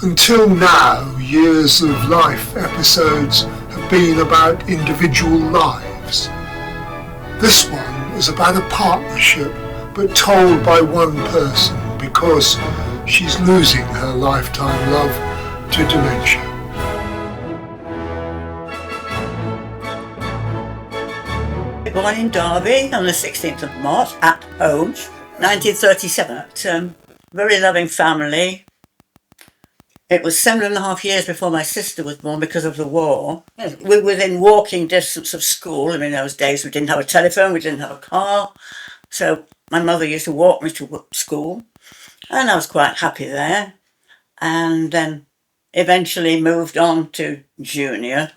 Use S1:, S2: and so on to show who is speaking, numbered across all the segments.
S1: Until now, Years of Life episodes have been about individual lives. This one is about a partnership, but told by one person because she's losing her lifetime love to dementia.
S2: Born in Derby on the 16th of March at home, 1937. Very loving family. It was 7.5 years before my sister was born because of the war. We were within walking distance of school. I mean, those days we didn't have a telephone, we didn't have a car. So my mother used to walk me to school, and I was quite happy there. And then eventually moved on to junior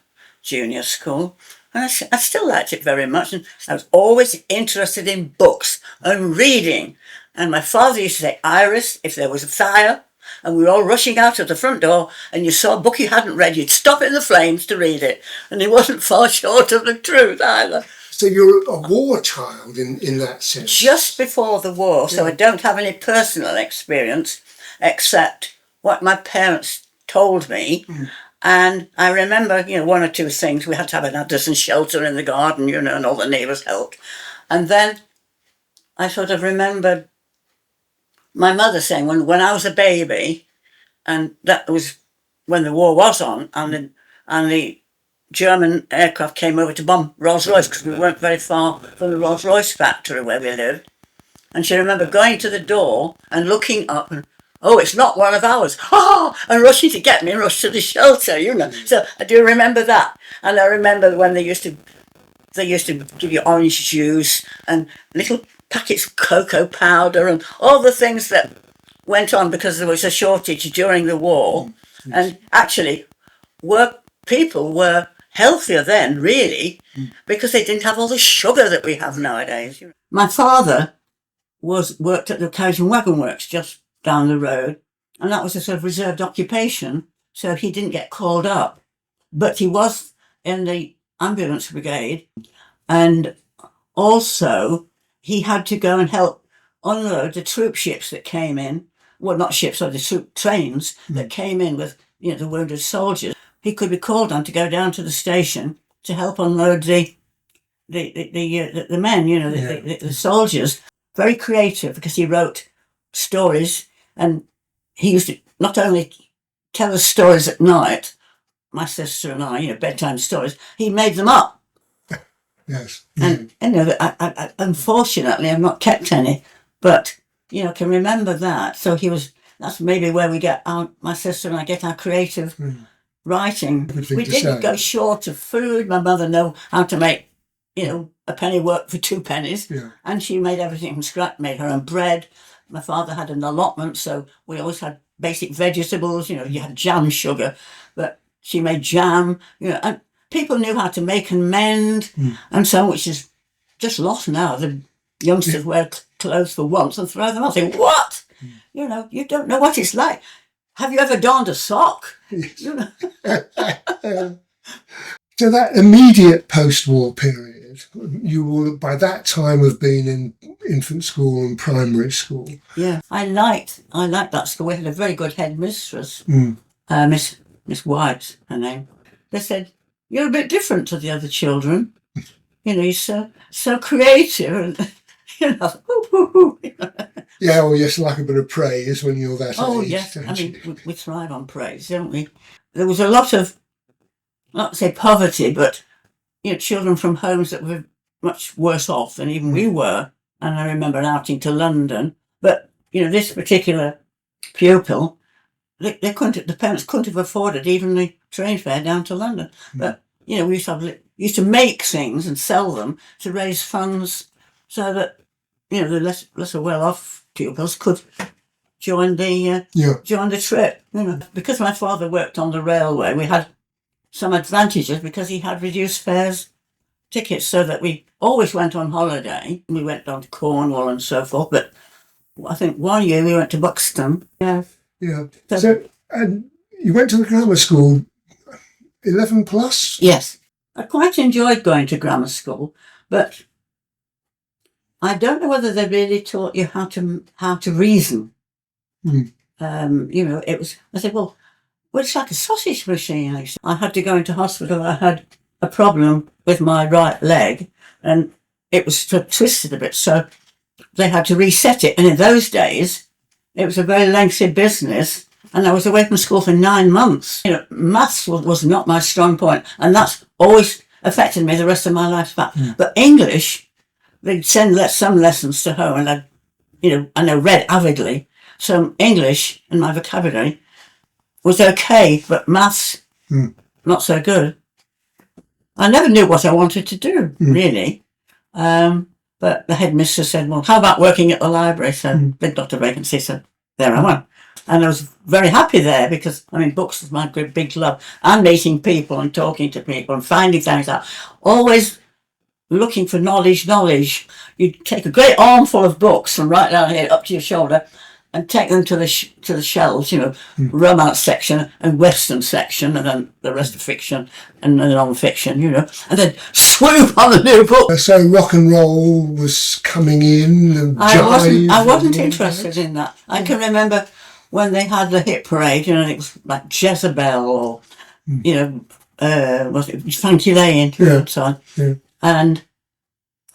S2: school. And I still liked it very much. And I was always interested in books and reading. And my father used to say, Iris, if there was a fire and we were all rushing out of the front door and you saw a book you hadn't read, you'd stop in the flames to read it. And he wasn't far short of the truth either.
S1: So you're a war child in that sense? Just
S2: before the war, so I don't have any personal experience except what my parents told me. And I remember, one or two things. We had to have an Anderson shelter in the garden, and all the neighbours helped. And then I sort of remembered my mother saying when I was a baby, and that was when the war was on, and the German aircraft came over to bomb Rolls-Royce because we weren't very far from the Rolls-Royce factory where we lived. And she remembered going to the door and looking up and, oh, it's not one of ours. Oh, and rushing to get me and rush to the shelter, So I do remember that. And I remember when they used to give you orange juice and little packets of cocoa powder and all the things that went on because there was a shortage during the war. And actually, people were healthier then, really, because they didn't have all the sugar that we have nowadays. My father worked at the carriage and wagon works just down the road, and that was a sort of reserved occupation, so he didn't get called up. But he was in the ambulance brigade, and also he had to go and help unload the troop ships that came in. Well, not ships, sorry, the troop trains that came in with the wounded soldiers. He could be called on to go down to the station to help unload the men, the soldiers. Very creative because he wrote stories. And he used to not only tell us stories at night, my sister and I, bedtime stories, he made them up.
S1: Yes.
S2: And, I unfortunately, I've not kept any, but, I can remember that. So that's maybe where we get my sister and I get our creative writing. We didn't go short of food. My mother knew how to make, a penny work for 2 pennies. Yeah. And she made everything from scratch, made her own bread. My father had an allotment, so we always had basic vegetables. You had jam sugar, but she made jam. And people knew how to make and mend, and so which is just lost now. The youngsters wear clothes for once and throw them out. Think, what? You don't know what it's like. Have you ever darned a sock?
S1: So that immediate post-war period, you will by that time have been in infant school and primary school.
S2: Yeah, I liked that school. We had a very good headmistress, Miss White, her name. They said, "You're a bit different to the other children. You're so creative." And,
S1: Yeah, well, yes, like a bit of praise when you're that age.
S2: Oh, yes. I mean, we thrive on praise, don't we? There was a lot of, not to say poverty, but children from homes that were much worse off than even we were. And I remember an outing to London. But, this particular pupil, the parents couldn't have afforded even the train fare down to London. But, we used to make things and sell them to raise funds so that, the lesser well-off pupils could join the trip. Because my father worked on the railway, we had some advantages because he had reduced fares tickets so that we always went on holiday. We went down to Cornwall and so forth, but I think one year we went to Buxton. Yeah.
S1: So and you went to the grammar school 11 plus?
S2: Yes. I quite enjoyed going to grammar school, but I don't know whether they really taught you how to reason. It was. I said, well, Well, it's like a sausage machine, actually. I had to go into hospital. I had a problem with my right leg, and it was sort of twisted a bit, so they had to reset it. And in those days, it was a very lengthy business, and I was away from school for 9 months. You know, maths was not my strong point, and that's always affected me the rest of my life. But English, they'd send some lessons to home, and I read avidly. So English and my vocabulary was okay, but maths, not so good. I never knew what I wanted to do, really. But the headmistress said, well, how about working at the library? So they've got a vacancy, so there I went. And I was very happy there because, books was my big love. And meeting people and talking to people and finding things out. Always looking for knowledge. You'd take a great armful of books from right down here up to your shoulder and take them to the shelves, romance section and western section, and then the rest of fiction and non-fiction, and then swoop on the new book.
S1: So rock and roll was coming in, and
S2: I wasn't interested in that. I can remember when they had the hit parade, it was like Jezebel or, was it Funky Lane at the time. Yeah. And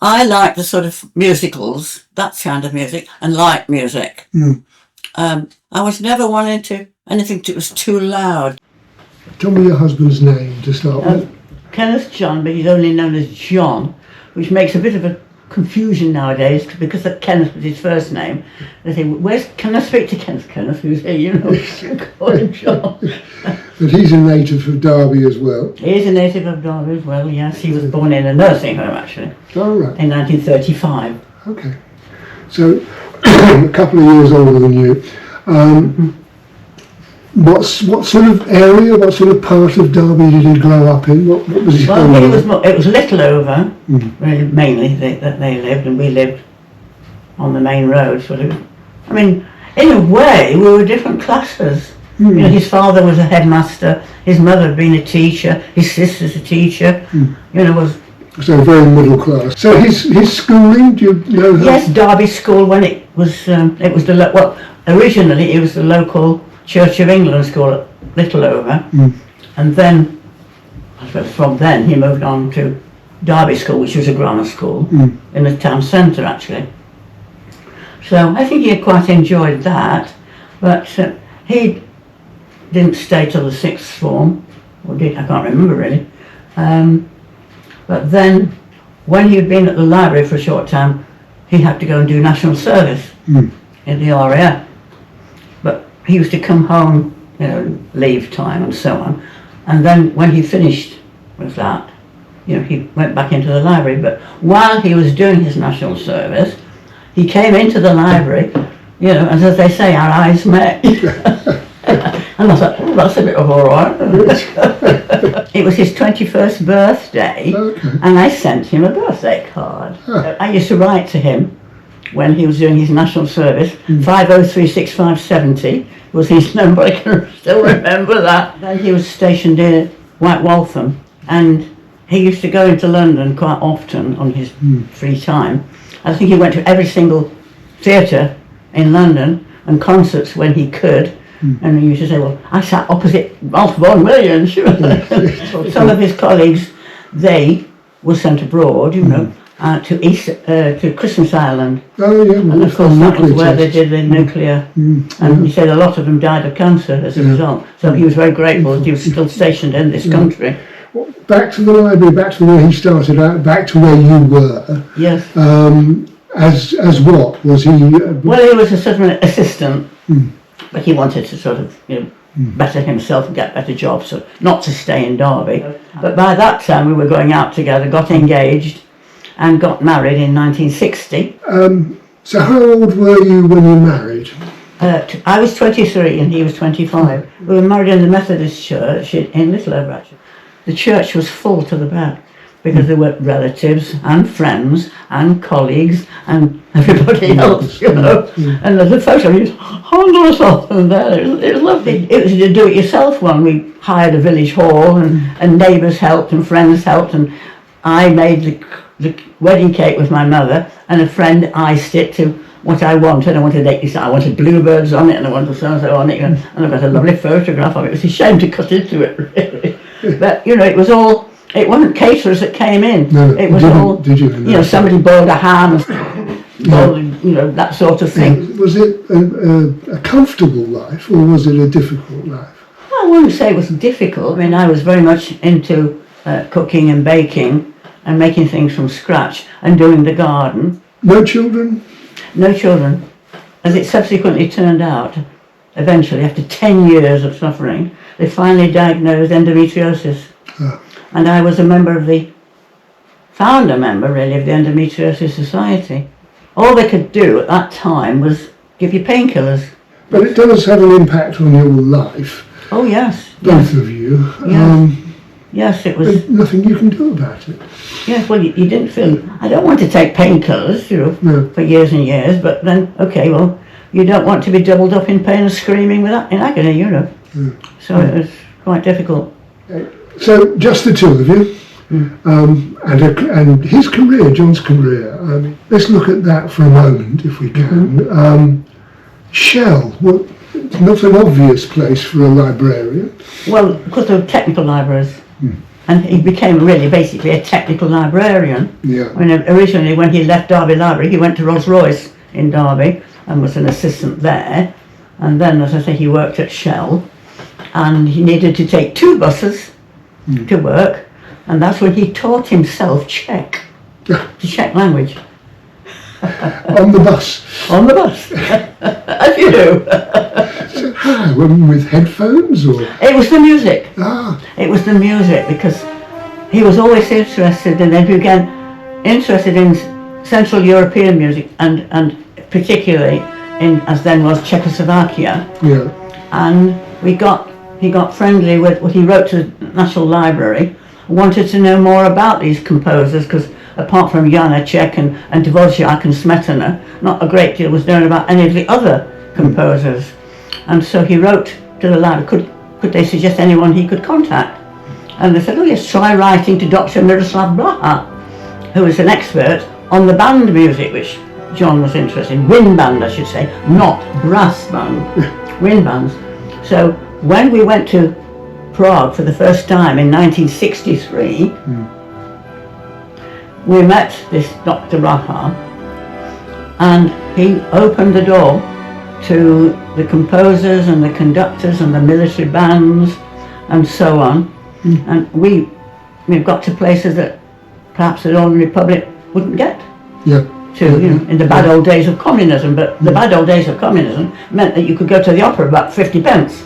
S2: I like the sort of musicals, that kind of music, and light music. I was never wanting to anything that was too loud.
S1: Tell me your husband's name to start with.
S2: Kenneth John, but he's only known as John, which makes a bit of a confusion nowadays because Kenneth was his first name. They say, can I speak to Kenneth? Kenneth, who's here? Call him John.
S1: But he's a native of Derby as well.
S2: He is a native of Derby as well, yes. He was born in a nursing home, actually.
S1: Oh, right.
S2: In 1935.
S1: Okay. So, a couple of years older than you. What sort of area, what sort of part of Derby did he grow up in? What was his home?
S2: It was Littleover, really, mainly, that they lived, and we lived on the main road, sort of. In a way, we were different classes. His father was a headmaster, his mother had been a teacher, his sister's a teacher, was...
S1: So very middle class. So his schooling, do you know that?
S2: Yes, Derby School, when originally it was the local Church of England school at Littleover, and then, I suppose from then, he moved on to Derby School, which was a grammar school in the town centre, actually. So I think he quite enjoyed that, but he didn't stay till the sixth form, or did, I can't remember really. But then, when he'd been at the library for a short time, he had to go and do national service in the RAF. But he used to come home, leave time and so on. And then when he finished with that, he went back into the library. But while he was doing his national service, he came into the library, and as they say, our eyes met. And I thought, that's a bit of all right. It was his 21st birthday, and I sent him a birthday card. I used to write to him when he was doing his national service. 50365570 was his number. I can still remember that. Then he was stationed in White Waltham, and he used to go into London quite often on his free time. I think he went to every single theatre in London and concerts when he could. And he used to say, well, I sat opposite Ralph Vaughan Williams. Some of his colleagues, they were sent abroad, to Christmas Island.
S1: Oh, yeah.
S2: And of course that was where they did the nuclear, and he said a lot of them died of cancer as a result. So he was very grateful that he was still stationed in this country.
S1: Back to the library, back to where he started out, back to where you were.
S2: Yes.
S1: As what? Was he...
S2: Well, he was a sort of an assistant. But he wanted to sort of, better himself and get better jobs, so not to stay in Derby. But by that time we were going out together, got engaged, and got married in 1960.
S1: So how old were you when you married?
S2: I was 23 and he was 25. We were married in the Methodist Church in Littleover, actually. The church was full to the back, because there were relatives and friends and colleagues and everybody else, And the photo was hundreds of them there. It was lovely. It was a do-it-yourself one. We hired a village hall, and neighbours helped and friends helped, and I made the wedding cake with my mother, and a friend iced it to what I wanted. I wanted bluebirds on it, and I wanted so-and-so on it, and I got a lovely photograph of it. It was a shame to cut into it, really. But, it was all, it wasn't caterers that came in.
S1: No,
S2: it was all, somebody boiled a ham, boiled, that sort of thing.
S1: Was it a comfortable life, or was it a difficult life?
S2: I wouldn't say it was difficult. I mean, I was very much into cooking and baking and making things from scratch and doing the garden.
S1: No children?
S2: No children. As it subsequently turned out, eventually, after 10 years of suffering, they finally diagnosed endometriosis. And I was founder member, really, of the Endometriosis Society. All they could do at that time was give you painkillers.
S1: But it does have an impact on your life.
S2: Oh, yes.
S1: Both of you.
S2: Yes, it was.
S1: There's nothing you can do about it.
S2: Yes, well, you didn't feel. I don't want to take painkillers, for years and years, but then, okay, well, you don't want to be doubled up in pain and screaming in agony, So it was quite difficult.
S1: So, just the two of you, and his career, John's career, let's look at that for a moment, if we can. Shell, not an obvious place for a librarian.
S2: Well, because there were technical libraries. And he became really basically a technical librarian.
S1: Yeah.
S2: Originally, when he left Derby Library, he went to Rolls-Royce in Derby and was an assistant there. And then, as I say, he worked at Shell. And he needed to take 2 buses to work. And that's when he taught himself Czech, the Czech language.
S1: On the bus?
S2: On the bus, as you do.
S1: So how, with headphones or?
S2: It was the music.
S1: It
S2: was the music, because he was always interested, and then he began interested in Central European music, and particularly in, as then was, Czechoslovakia.
S1: Yeah.
S2: And he got friendly with what he wrote to the National Library, wanted to know more about these composers, because apart from Janacek and Dvorak and Smetana, not a great deal was known about any of the other composers. And so he wrote to the library, could they suggest anyone he could contact? And they said, oh yes, try writing to Dr. Miroslav Blaha, who is an expert on the band music, which John was interested in. Wind band, I should say, not brass band, wind bands. So when we went to Prague for the first time in 1963, we met this Dr. Raha, and he opened the door to the composers and the conductors and the military bands and so on. And we've got to places that perhaps the ordinary public wouldn't get to, in the bad old days of communism. But the bad old days of communism meant that you could go to the opera about 50 pence.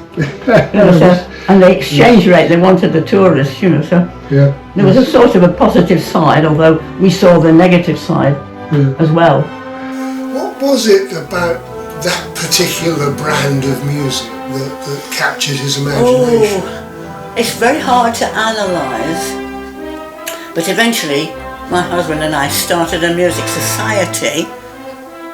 S2: And the exchange rate, they wanted the tourists, so there was a sort of a positive side, although we saw the negative side as well.
S1: What was it about that particular brand of music that captured his imagination?
S2: It's very hard to analyse, but eventually my husband and I started a music society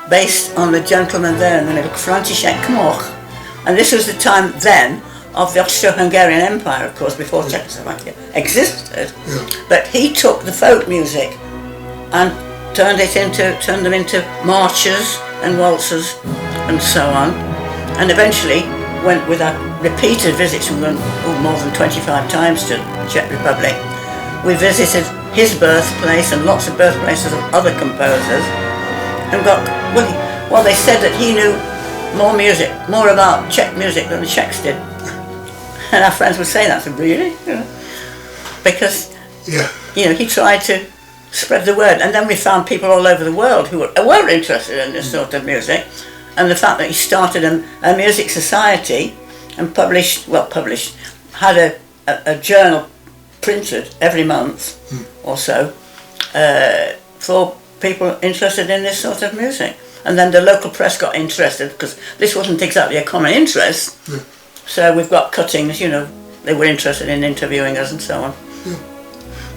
S2: based on the gentleman there in the middle, František Kmoch. And this was the time then of the Austro-Hungarian Empire, of course, before Czechoslovakia existed. But he took the folk music and turned them into marches and waltzes and so on. And eventually went with our repeated visits, we went more than 25 times to the Czech Republic. We visited his birthplace and lots of birthplaces of other composers, and they said that he knew more about Czech music than the Czechs did. And our friends would say that, so really? Because he tried to spread the word. And then we found people all over the world who were interested in this sort of music. And the fact that he started a music society and had a journal printed every month or so for people interested in this sort of music. And then the local press got interested, because this wasn't exactly a common interest. So we've got cuttings, they were interested in interviewing us and so on.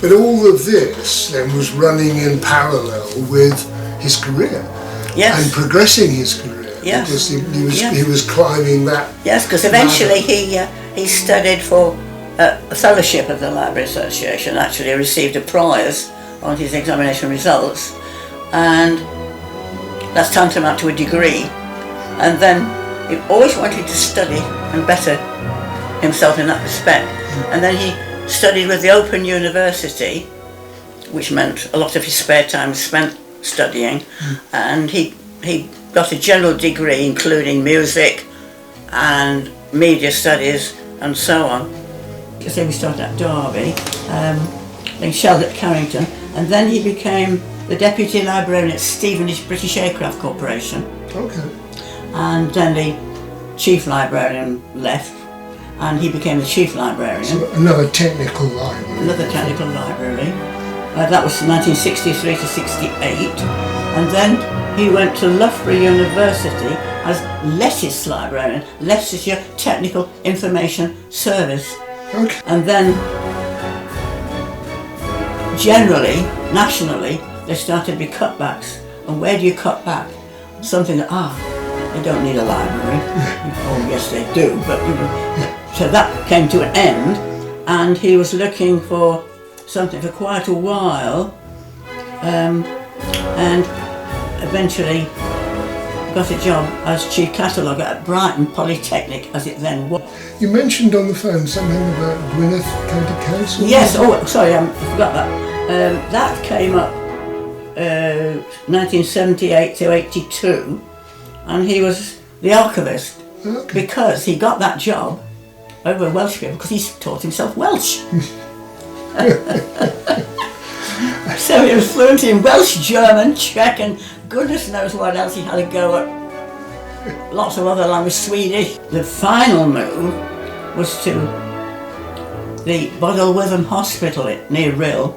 S1: But all of this then was running in parallel with his career.
S2: Yes.
S1: And progressing his career.
S2: Yes.
S1: Because he was climbing that.
S2: Yes, because eventually he studied for a fellowship of the Library Association, actually received a prize on his examination results, and that's tantamount to a degree. And then he always wanted to study and better himself in that respect. And then he studied with the Open University, which meant a lot of his spare time was spent studying. And he got a general degree, including music and media studies and so on. So we started at Derby, then Shelled at Carrington, and then he became the Deputy Librarian at Stevenage British Aircraft Corporation.
S1: Okay.
S2: And then the Chief Librarian left, and he became the Chief Librarian.
S1: So another technical library.
S2: Another technical library. That was 1963 to 68. And then he went to Loughborough University as Lettice Librarian, Leicestershire Technical Information Service.
S1: Okay.
S2: And then, generally, nationally, there started to be cutbacks. And where do you cut back? Something that, they don't need a library. Oh, yes, they do, but so that came to an end, and he was looking for something for quite a while, and eventually got a job as Chief Cataloguer at Brighton Polytechnic, as it then was.
S1: You mentioned on the phone something about Gwynedd County Council?
S2: Yes, sorry, I forgot that. That came up 1978 to 82, and he was the archivist, because he got that job over Welsh people because he taught himself Welsh. So he was fluent in Welsh, German, Czech, and goodness knows what else. He had a go at lots of other languages, Swedish. The final move was to the Bodle Hospital near Rhyl,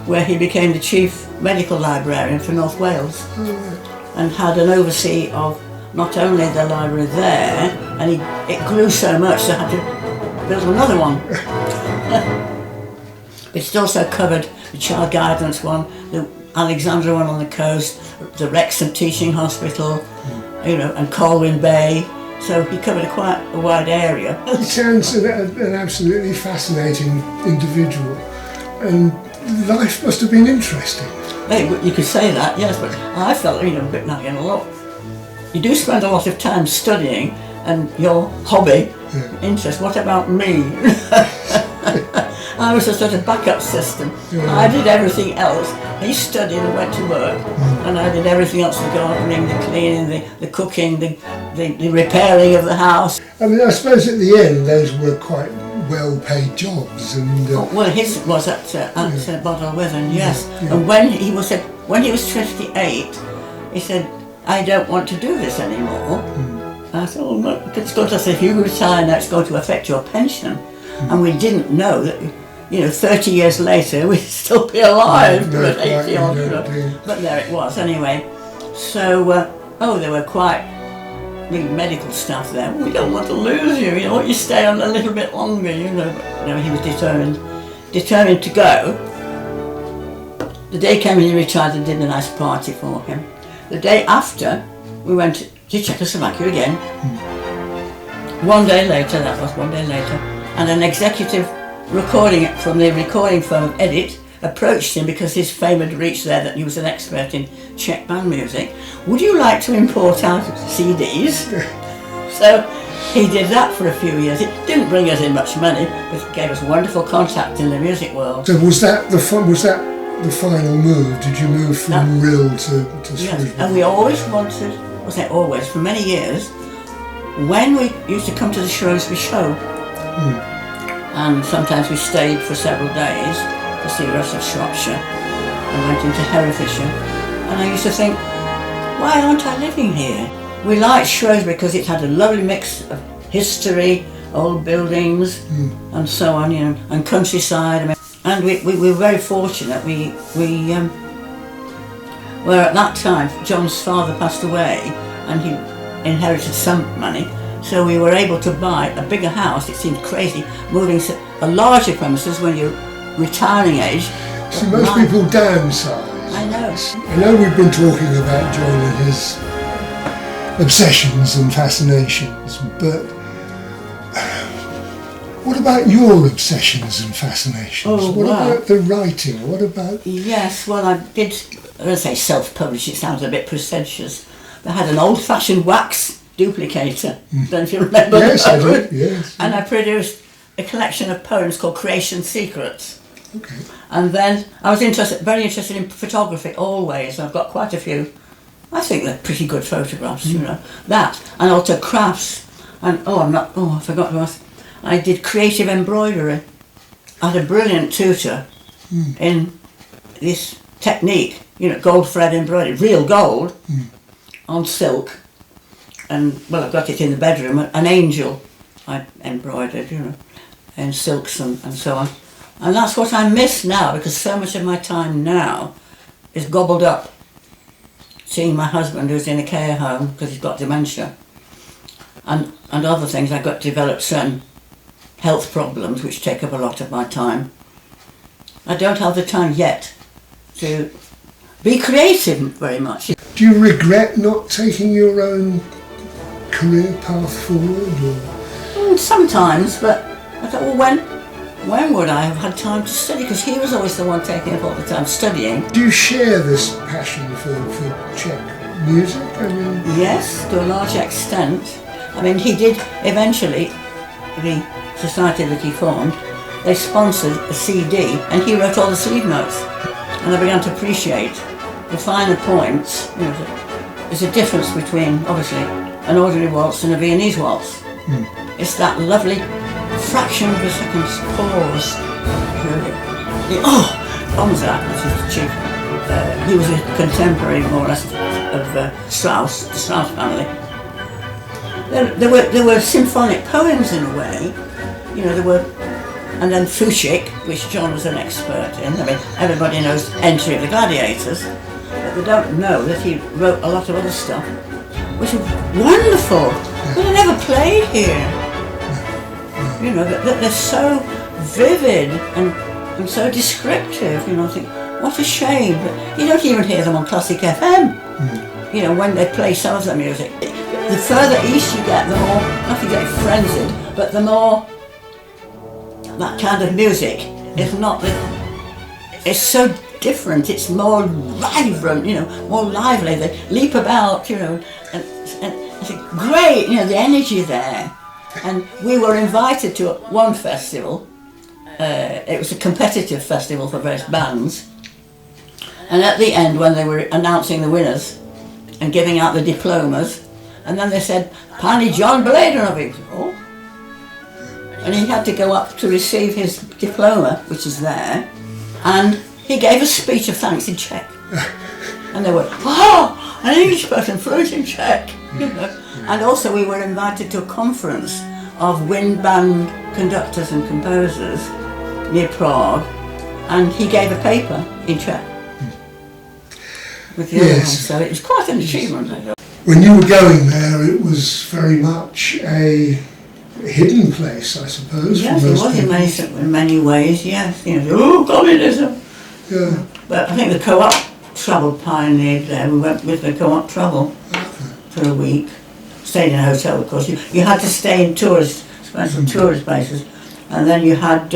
S2: where he became the Chief Medical Librarian for North Wales, and had an oversee of not only the library there, and it grew so much they had to build another one. It's also covered the Child Guidance one, the Alexandra one on the coast, the Wrexham Teaching Hospital, and Colwyn Bay. So he covered quite a wide area.
S1: He sounds an absolutely fascinating individual, and life must have been interesting.
S2: Hey, you could say that, yes, but I felt, a bit nagging a lot. You do spend a lot of time studying, and your hobby, interest. What about me? I was a sort of backup system. I did everything else. He studied and went to work, and I did everything else: the gardening, the cleaning, the cooking, the repairing of the house.
S1: I mean, I suppose at the end those were quite well-paid jobs, and
S2: well, his was at Bodle Withern, yes. And when he was 58, he said, "I don't want to do this anymore." I said, "Oh, well, it's going to," I said, "if you retire now, it's going to affect your pension." And we didn't know that, 30 years later, we'd still be alive, but 80 odd, but there it was anyway. So, there were quite big medical staff there. "We don't want to lose you, you stay on a little bit longer, But he was determined to go. The day came and he retired and did a nice party for him. The day after, we went to Czechoslovakia again. One day later, and an executive recording from the recording firm Edit approached him because his fame had reached there that he was an expert in Czech band music. "Would you like to import our CDs?" So he did that for a few years. It didn't bring us in much money, but it gave us wonderful contact in the music world.
S1: So was that the final move? Did you move from Rhyl to Shrewsbury?
S2: Yes, and we always wanted, for many years, when we used to come to the Shrewsbury show, and sometimes we stayed for several days to see the rest of Shropshire, and went into Herefordshire, and I used to think, why aren't I living here? We liked Shrewsbury because it had a lovely mix of history, old buildings, and so on, and countryside. And we were very fortunate. We were at that time, John's father passed away, and he inherited some money. So we were able to buy a bigger house. It seemed crazy moving to a larger premises when you're retiring age.
S1: So most people downsize.
S2: I know.
S1: I know we've been talking about John and his obsessions and fascinations, but what about your obsessions and fascinations? What about the writing? What about...
S2: Yes, well, I did I don't say self-published, it sounds a bit pretentious. I had an old-fashioned wax duplicator, don't you remember?
S1: Yes, I do, yes.
S2: And I produced a collection of poems called Creation Secrets.
S1: Okay.
S2: And then I was very interested in photography always. I've got quite a few, I think they're pretty good photographs, you know. That, and also crafts. And I forgot to ask. I did creative embroidery. I had a brilliant tutor in this technique, you know, gold thread embroidery, real gold on silk. And, well, I've got it in the bedroom, an angel I embroidered, you know, in silks and so on. And that's what I miss now, because so much of my time now is gobbled up seeing my husband, who's in a care home because he's got dementia, and other things. I've got to develop certain health problems which take up a lot of my time. I don't have the time yet to be creative very much.
S1: Do you regret not taking your own career path forward? Or?
S2: Sometimes, but I thought, well, when would I have had time to study? Because he was always the one taking up all the time studying.
S1: Do you share this passion for Czech music? I mean,
S2: yes, to a large extent. I mean, he did eventually, the society that he formed, they sponsored a CD and he wrote all the sleeve notes. And I began to appreciate the finer points. You know, there's a difference between, obviously, an ordinary waltz and a Viennese waltz. It's that lovely fraction of a second's pause. Komzak, which is the chief, he was a contemporary, more or less, of Strauss, the Strauss family. There were symphonic poems in a way, you know, there were, and then Fuchik, which John was an expert in. I mean, everybody knows Entry of the Gladiators, but they don't know that he wrote a lot of other stuff, which is wonderful, but they never played here. You know, they're so vivid and so descriptive, you know. I think, what a shame that you don't even hear them on Classic FM. You know, when they play some of the music. The further east you get, the more, not to get frenzied, but the more that kind of music is not it's so different, it's more vibrant, you know, more lively, they leap about, you know, and it's great, you know, the energy there. And we were invited to one festival, it was a competitive festival for various bands, and at the end when they were announcing the winners and giving out the diplomas, and then they said, "Pani John Bladon of it." Oh. And he had to go up to receive his diploma, which is there, and he gave a speech of thanks in Czech. And they went, "Oh, an English person fluent in Czech." You know? And also we were invited to a conference of wind band conductors and composers near Prague, and he gave a paper in Czech with the other ones, so it was quite an achievement, I thought.
S1: When you were going there, it was very much a hidden place, I suppose.
S2: Yes,
S1: for
S2: it
S1: most
S2: was
S1: people.
S2: in many ways, yes. You know, communism!
S1: Yeah.
S2: But I think the co-op travel pioneered there. We went with the co-op travel for a week. Stayed in a hotel, of course. You had to stay in special tourist places, and then you had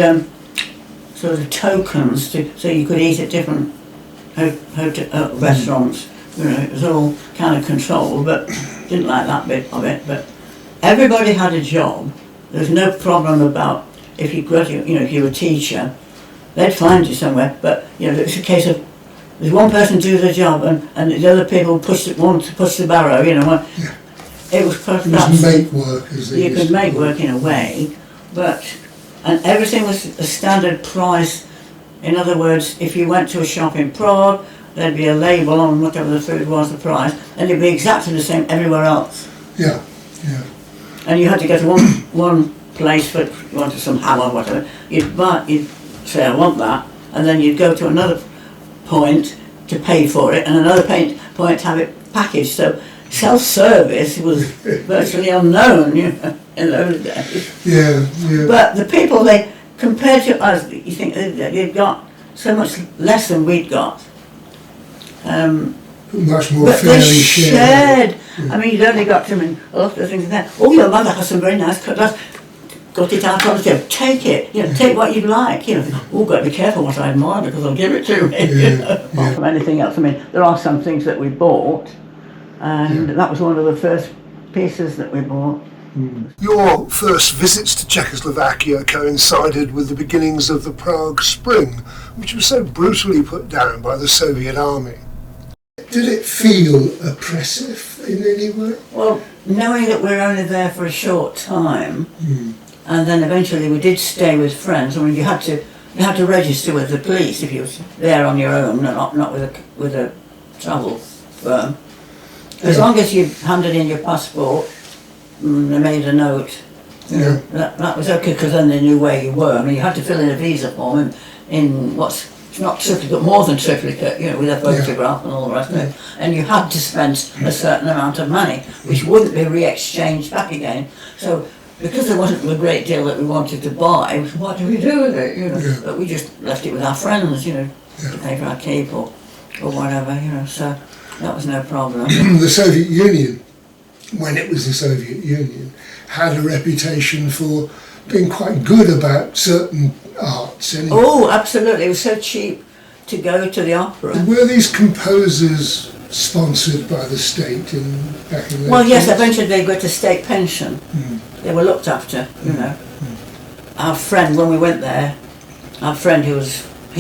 S2: sort of tokens so you could eat at different restaurants. You know, it was all kind of controlled, but didn't like that bit of it. But everybody had a job. There's no problem about if you graduate, you know, if you were a teacher, they'd find you somewhere. But you know, it's a case of there's one person do the job, and the other people push the barrow. You know, it was perfect.
S1: Make work, as
S2: you could make work in a way, and everything was a standard price. In other words, if you went to a shop in Prague, there'd be a label on whatever the food was, the price, and it'd be exactly the same everywhere else.
S1: Yeah, yeah.
S2: And you had to go to one place for you wanted some ham or whatever. You'd say, "I want that," and then you'd go to another point to pay for it, and another point to have it packaged. So self-service was virtually unknown, you know, in those days.
S1: Yeah, yeah.
S2: But the people, compared to us, you think they'd got so much less than we'd got.
S1: Much more
S2: but
S1: fairly
S2: they
S1: shared.
S2: I mean, you'd only got to, a lot of things there. Oh, your mother has some very nice clothes. got it out on the table. Take it, take what you'd like. Oh, got to be careful what I admire because I'll give it to me. Apart from anything else, I mean, there are some things that we bought, and that was one of the first pieces that we bought.
S1: Your first visits to Czechoslovakia coincided with the beginnings of the Prague Spring, which was so brutally put down by the Soviet army. Did it feel oppressive in any way?
S2: Well, knowing that we were only there for a short time, and then eventually we did stay with friends. I mean, you had to register with the police if you were there on your own, not with a travel firm. As long as you handed in your passport, they made a note. That was okay, because then they knew where you were. I mean, you had to fill in a visa form in what's not triplicate, more than triplicate, with a photograph and all the rest of it. And you had to spend a certain amount of money, which wouldn't be re-exchanged back again. So, because there wasn't a great deal that we wanted to buy, what do we do with it? But we just left it with our friends, to pay for our keep or whatever, So that was no problem.
S1: The Soviet Union, when it was the Soviet Union, had a reputation for being quite good about certain arts. Anyway.
S2: Oh, absolutely. It was so cheap to go to the opera.
S1: Were these composers sponsored by the state back in the
S2: Well, yes, eventually they got a state pension. They were looked after, Our friend, when we went there, our friend he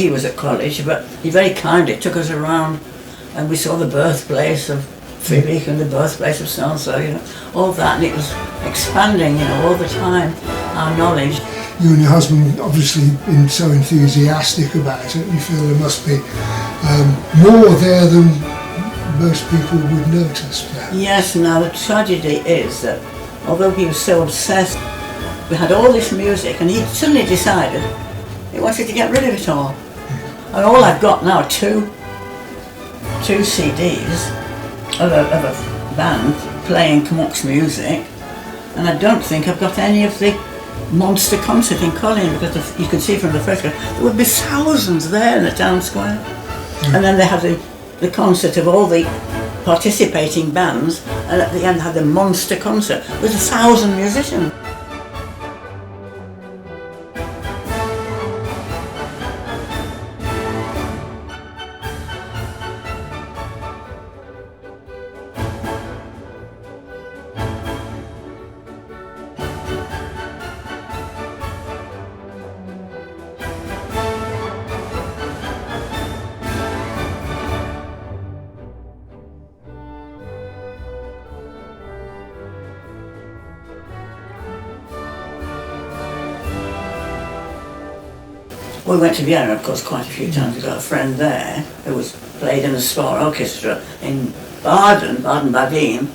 S2: was at college, but he very kindly took us around and we saw the birthplace of Friedrich and the birthplace of so-and-so, all that, and it was expanding, all the time, our knowledge.
S1: You and your husband obviously been so enthusiastic about it, you feel there must be more there than most people would notice, perhaps.
S2: Yes, now the tragedy is that although he was so obsessed, we had all this music and he suddenly decided he wanted to get rid of it all. And all I've got now are two CDs of a band playing Komzak music, and I don't think I've got any of the monster concert in Colin, because you can see from the photograph there would be thousands there in the town square. And then they had the concert of all the participating bands, and at the end had the monster concert with 1,000 musicians. We went to Vienna, of course, quite a few times. We got a friend there who was played in the Spa Orchestra in Baden-Baden.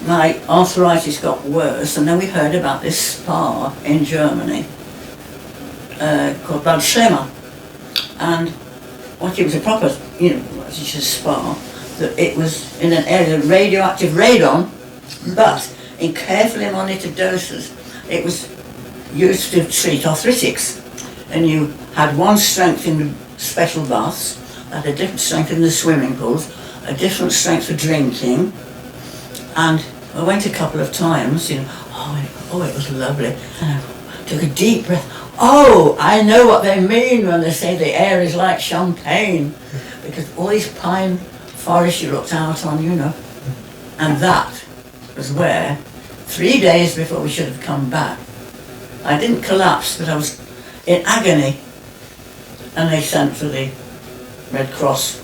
S2: My arthritis got worse, and then we heard about this spa in Germany called Bladon. And it was a proper, it's a spa, that it was in an area of radioactive radon, but in carefully monitored doses. It was used to treat arthritics. And you had one strength in the special baths, had a different strength in the swimming pools, a different strength for drinking, and I went a couple of times, it was lovely, and I took a deep breath. Oh, I know what they mean when they say the air is like champagne, because all these pine forests you looked out on, and that was where, 3 days before we should have come back, I didn't collapse, but I was in agony, and they sent for the Red Cross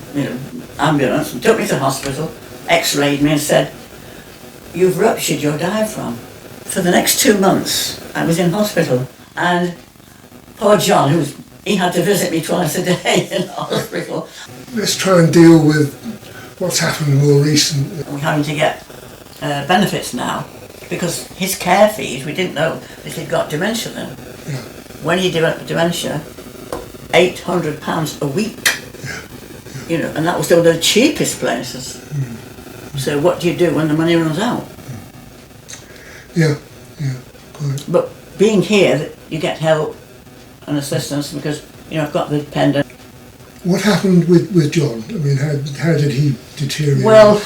S2: ambulance and took me to the hospital, x-rayed me and said, "You've ruptured your diaphragm." For the next 2 months I was in hospital, and poor John, he had to visit me twice a day in hospital.
S1: Let's try and deal with what's happened more recently.
S2: We're having to get benefits now, because his care fees, we didn't know that he'd got dementia then. When he developed dementia, £800 a week, and that was one of the cheapest places. So what do you do when the money runs out?
S1: Quite.
S2: But being here, you get help and assistance because, I've got the pendant.
S1: What happened with John? I mean, how did he deteriorate?
S2: Well,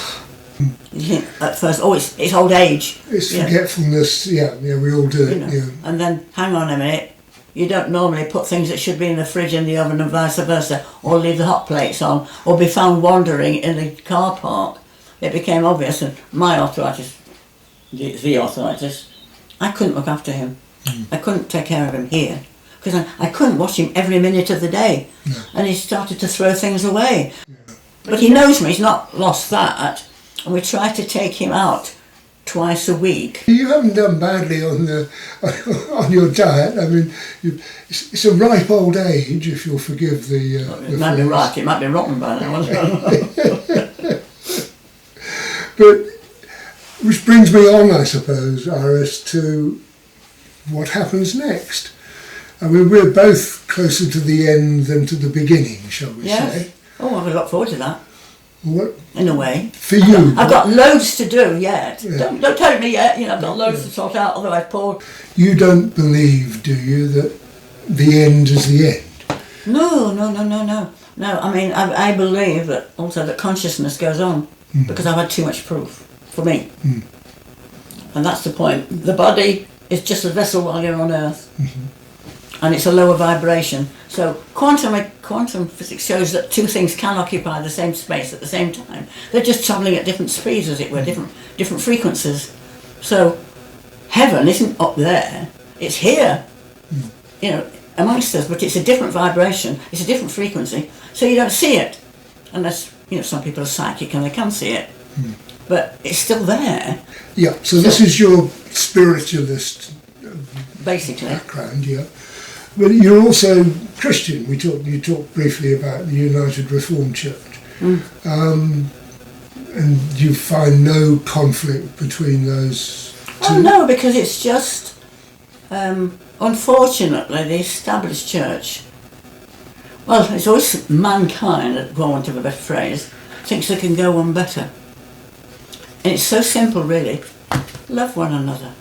S2: You think at first, oh, it's old age.
S1: It's forgetfulness, yeah, we all do it. Yeah.
S2: And then, hang on a minute, you don't normally put things that should be in the fridge in the oven and vice versa, or leave the hot plates on, or be found wandering in the car park. It became obvious, and my arthritis, the arthritis, I couldn't look after him. I couldn't take care of him here, because I couldn't watch him every minute of the day. And he started to throw things away. But he knows me, he's not lost that, and we try to take him out twice a week.
S1: You haven't done badly on your diet. I mean, it's a ripe old age, if you'll forgive the.
S2: It might be right. It might be rotten by now.
S1: But which brings me on, I suppose, Iris, to what happens next. I mean, we're both closer to the end than to the beginning, shall we say?
S2: Oh, I would look forward to that.
S1: What?
S2: In a way.
S1: For you?
S2: I've got loads to do yet. Yeah. Don't tell me yet, I've got loads to sort out, otherwise Paul...
S1: You don't believe, do you, that the end is the end?
S2: No. No, I mean, I believe that also that consciousness goes on, because I've had too much proof, for me. And that's the point. The body is just a vessel while you're on Earth. And it's a lower vibration. So quantum physics shows that two things can occupy the same space at the same time. They're just travelling at different speeds, as it were, different frequencies. So heaven isn't up there, it's here, amongst us, but it's a different vibration, it's a different frequency, so you don't see it. Unless, some people are psychic and they can see it. But it's still there.
S1: Yeah, so this is your spiritualist
S2: basically
S1: background, yeah. But you're also Christian. You talked briefly about the United Reformed Church, and you find no conflict between those two?
S2: Oh no, because it's just unfortunately the established church. Well, it's always mankind, for want of a better phrase, thinks they can go on better, and it's so simple, really. Love one another.